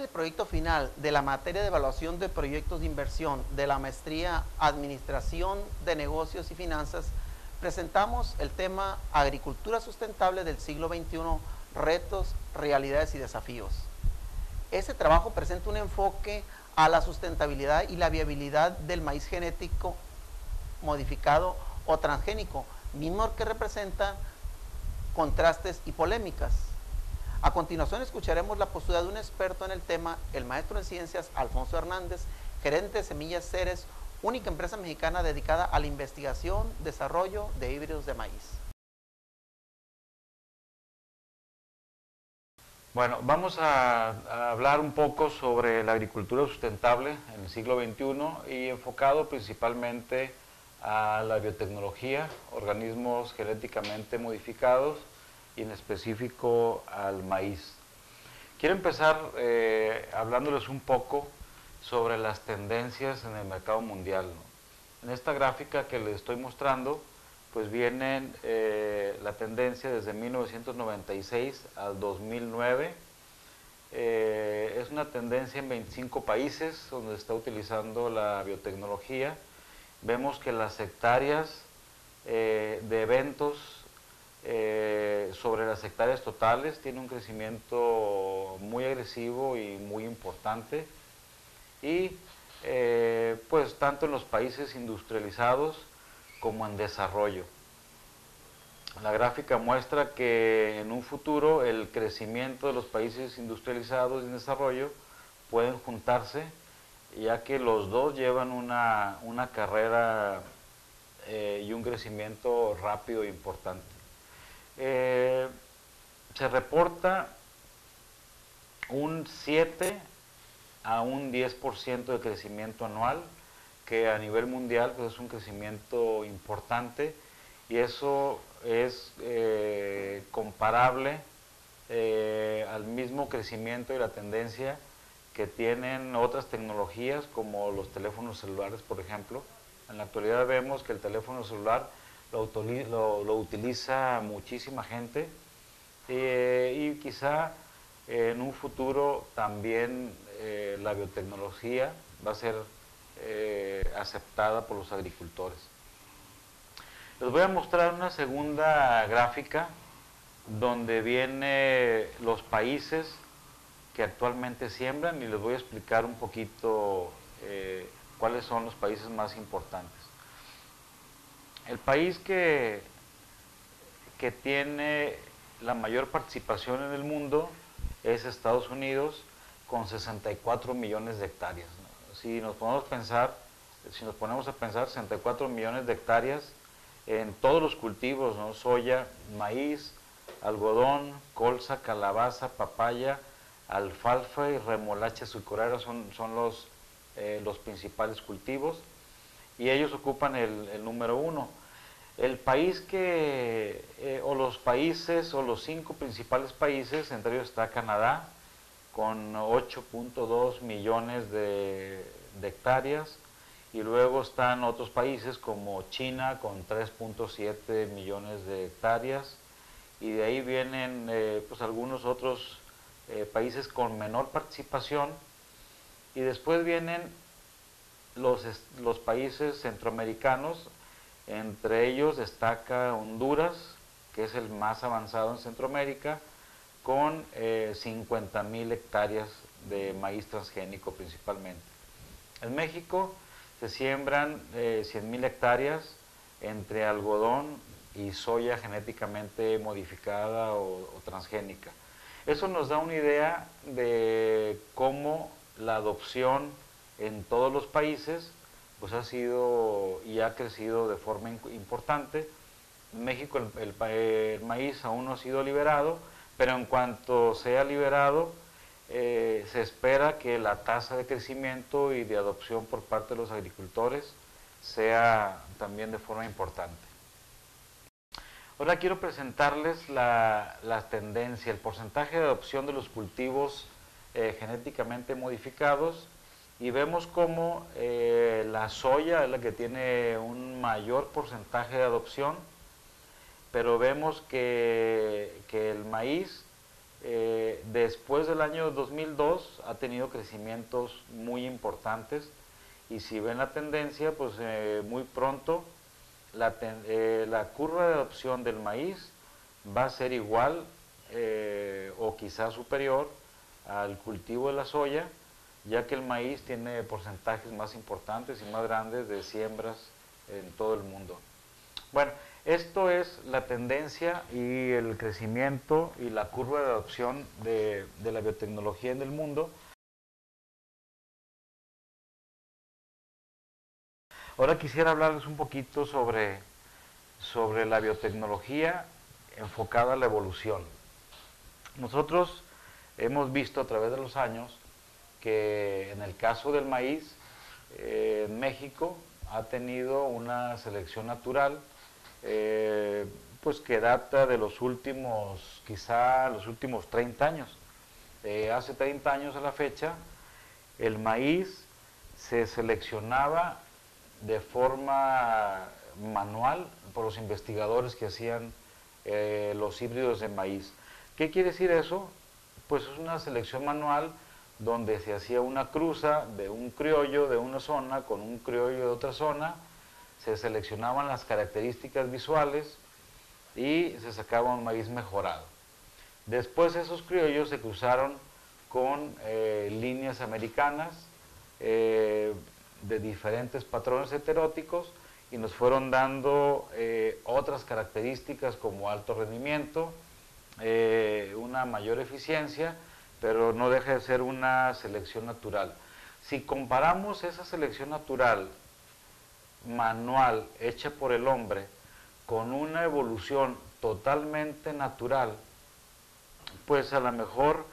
el proyecto final de la materia de evaluación de proyectos de inversión de la maestría Administración de Negocios y Finanzas, presentamos el tema Agricultura sustentable del siglo XXI, retos, realidades y desafíos. Este trabajo presenta un enfoque a la sustentabilidad y la viabilidad del maíz genético modificado o transgénico, mismo que representa contrastes y polémicas. A continuación escucharemos la postura de un experto en el tema, el maestro en ciencias Alfonso Hernández, gerente de Semillas Ceres, única empresa mexicana dedicada a la investigación, desarrollo de híbridos de maíz. Bueno, vamos a hablar un poco sobre la agricultura sustentable en el siglo XXI y enfocado principalmente a la biotecnología, organismos genéticamente modificados y en específico al maíz. Quiero empezar hablándoles un poco sobre las tendencias en el mercado mundial, ¿no? En esta gráfica que les estoy mostrando, pues vienen la tendencia desde 1996 al 2009. Es una tendencia en 25 países donde se está utilizando la biotecnología. Vemos que las hectáreas de eventos sobre las hectáreas totales tiene un crecimiento muy agresivo y muy importante, y pues tanto en los países industrializados como en desarrollo. La gráfica muestra que en un futuro el crecimiento de los países industrializados y en desarrollo pueden juntarse, ya que los dos llevan una carrera y un crecimiento rápido e importante. Se reporta un 7 a un 10% de crecimiento anual, que a nivel mundial pues es un crecimiento importante, y eso es comparable al mismo crecimiento y la tendencia que tienen otras tecnologías como los teléfonos celulares, por ejemplo. En la actualidad vemos que el teléfono celular lo utiliza muchísima gente, y quizá en un futuro también la biotecnología va a ser aceptada por los agricultores. Les voy a mostrar una segunda gráfica donde vienen los países que actualmente siembran, y les voy a explicar un poquito cuáles son los países más importantes. El país que tiene la mayor participación en el mundo es Estados Unidos, con 64 millones de hectáreas, ¿no? Si nos ponemos a pensar 64 millones de hectáreas en todos los cultivos, ¿no? Soya, maíz, algodón, colza, calabaza, papaya, alfalfa y remolacha azucarera son los principales cultivos, y ellos ocupan el número 1. El país o los países, o los 5 principales países, entre ellos está Canadá, con 8.2 millones de hectáreas, y luego están otros países como China, con 3.7 millones de hectáreas, y de ahí vienen pues algunos otros países con menor participación, y después vienen los países centroamericanos. Entre ellos destaca Honduras, que es el más avanzado en Centroamérica, con 50.000 hectáreas de maíz transgénico principalmente. En México se siembran 100.000 hectáreas entre algodón y soya genéticamente modificada o transgénica. Eso nos da una idea de cómo la adopción en todos los países pues ha sido y ha crecido de forma importante. En México el maíz aún no ha sido liberado, pero en cuanto sea liberado, se espera que la tasa de crecimiento y de adopción por parte de los agricultores sea también de forma importante. Ahora quiero presentarles la tendencia, el porcentaje de adopción de los cultivos genéticamente modificados, y vemos cómo la soya es la que tiene un mayor porcentaje de adopción, pero vemos que el maíz Después del año 2002 ha tenido crecimientos muy importantes y si ven la tendencia, pues muy pronto la curva de adopción del maíz va a ser igual o quizás superior al cultivo de la soya, ya que el maíz tiene porcentajes más importantes y más grandes de siembras en todo el mundo. Bueno, esto es la tendencia y el crecimiento y la curva de adopción de la biotecnología en el mundo. Ahora quisiera hablarles un poquito sobre la biotecnología enfocada a la evolución. Nosotros hemos visto a través de los años que en el caso del maíz, México ha tenido una selección natural pues que data de los últimos, quizá los últimos 30 años. Hace 30 años a la fecha, el maíz se seleccionaba de forma manual por los investigadores que hacían los híbridos de maíz. ¿Qué quiere decir eso? Pues es una selección manual donde se hacía una cruza de un criollo de una zona con un criollo de otra zona, se seleccionaban las características visuales y se sacaba un maíz mejorado. Después esos criollos se cruzaron con líneas americanas de diferentes patrones heteróticos y nos fueron dando otras características como alto rendimiento, una mayor eficiencia, pero no deja de ser una selección natural. Si comparamos esa selección natural manual hecha por el hombre con una evolución totalmente natural, pues a lo mejor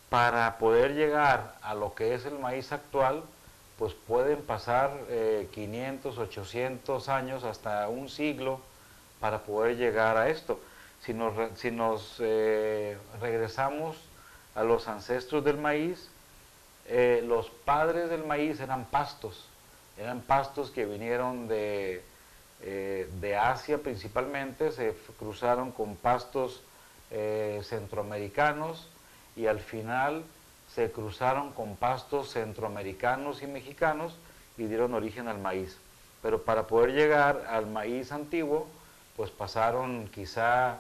para poder llegar a lo que es el maíz actual, pues pueden pasar 500, 800 años, hasta un siglo, para poder llegar a esto. Si nos regresamos a los ancestros del maíz, los padres del maíz eran pastos que vinieron de Asia principalmente, se cruzaron con pastos centroamericanos y al final se cruzaron con pastos centroamericanos y mexicanos y dieron origen al maíz. Pero para poder llegar al maíz antiguo, pues pasaron quizá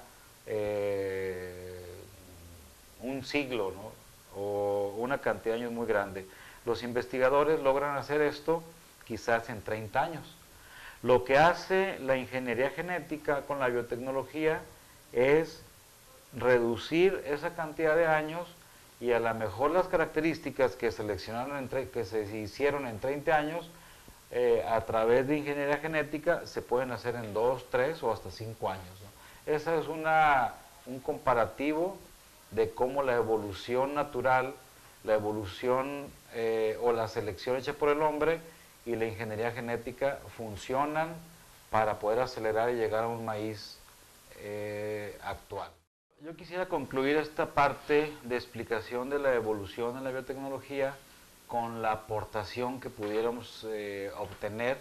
un siglo, ¿no? O una cantidad de años muy grande. Los investigadores logran hacer esto quizás en 30 años. Lo que hace la ingeniería genética con la biotecnología es reducir esa cantidad de años y a lo mejor las características que que se hicieron en 30 años a través de ingeniería genética se pueden hacer en 2, 3 o hasta 5 años, ¿no? Ese es un comparativo de cómo la evolución natural, la evolución o la selección hecha por el hombre y la ingeniería genética funcionan para poder acelerar y llegar a un maíz actual. Yo quisiera concluir esta parte de explicación de la evolución en la biotecnología con la aportación que pudiéramos obtener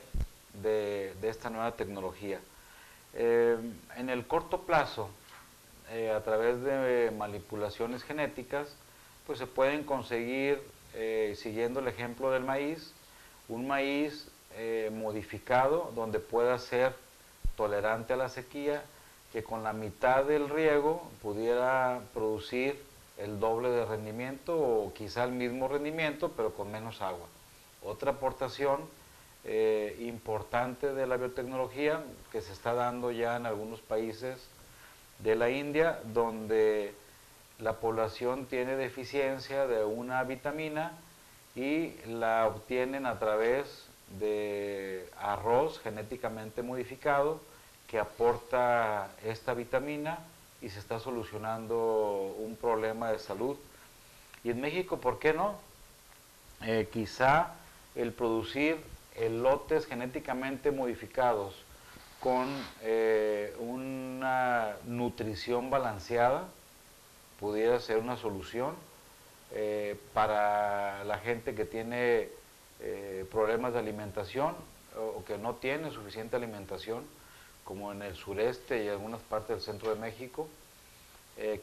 de esta nueva tecnología. En el corto plazo, a través de manipulaciones genéticas, pues se pueden conseguir, siguiendo el ejemplo del maíz, un maíz modificado donde pueda ser tolerante a la sequía, que con la mitad del riego pudiera producir el doble de rendimiento o quizá el mismo rendimiento, pero con menos agua. Otra aportación importante de la biotecnología que se está dando ya en algunos países de la India, donde la población tiene deficiencia de una vitamina y la obtienen a través de arroz genéticamente modificado que aporta esta vitamina y se está solucionando un problema de salud. Y en México, ¿por qué no? Quizá el producir elotes genéticamente modificados con una nutrición balanceada pudiera ser una solución para la gente que tiene problemas de alimentación o que no tiene suficiente alimentación, como en el sureste y algunas partes del centro de México.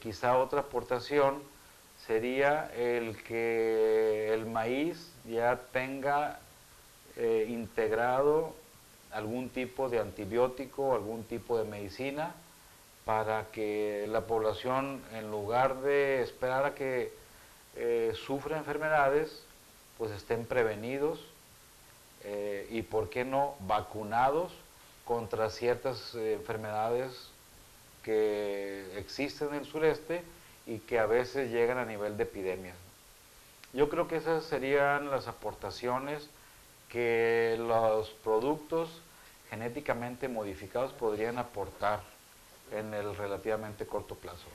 Quizá otra aportación sería el que el maíz ya tenga integrado algún tipo de antibiótico, algún tipo de medicina, para que la población, en lugar de esperar a que sufra enfermedades, pues estén prevenidos y, ¿por qué no?, vacunados contra ciertas enfermedades que existen en el sureste y que a veces llegan a nivel de epidemias. Yo creo que esas serían las aportaciones que los productos genéticamente modificados podrían aportar en el relativamente corto plazo.